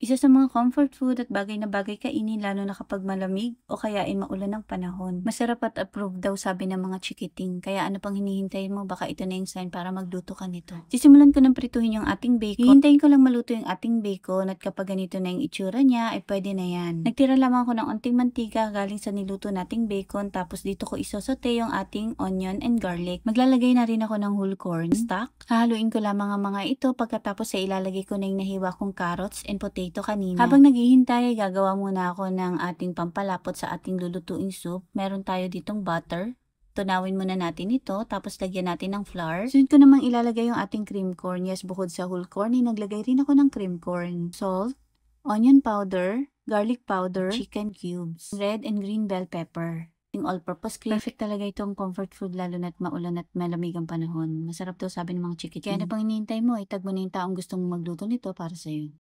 Isa sa mga comfort food at bagay na bagay kainin lalo na kapag malamig o kaya ay maulan ng panahon. Masarap at approved daw sabi ng mga chikiting. Kaya ano pang hinihintay mo? Baka ito na yung sign para magluto ka nito. Sisimulan ko ng prituhin yung ating bacon. Hihintayin ko lang maluto yung ating bacon at kapag ganito na yung itsura niya ay pwede na yan. Nagtira lamang ako ng onting mantika galing sa niluto nating bacon tapos dito ko isosote yung ating onion and garlic. Maglalagay na rin ako ng whole corn stock. Hahaluin ko lamang ang mga ito pagkatapos ay ilalagay ko na yung nahiwa kong carrots and potato kanina. Habang naghihintay, gagawa muna ako ng ating pampalapot sa ating lulutuing soup. Meron tayo ditong butter. Tunawin muna natin ito, tapos lagyan natin ng flour. Sunod ko namang ilalagay yung ating cream corn. Yes, bukod sa whole corn, naglagay rin ako ng cream corn. Salt, onion powder, garlic powder, chicken cubes, red and green bell pepper. Yung all-purpose cream. Perfect talaga itong comfort food lalo na't maulan at malamig ang panahon. Masarap daw sabi ng mga chikiting. Kaya ano pang hinihintay mo? Itag mo na yung taong gustong magluto nito para sa'yo.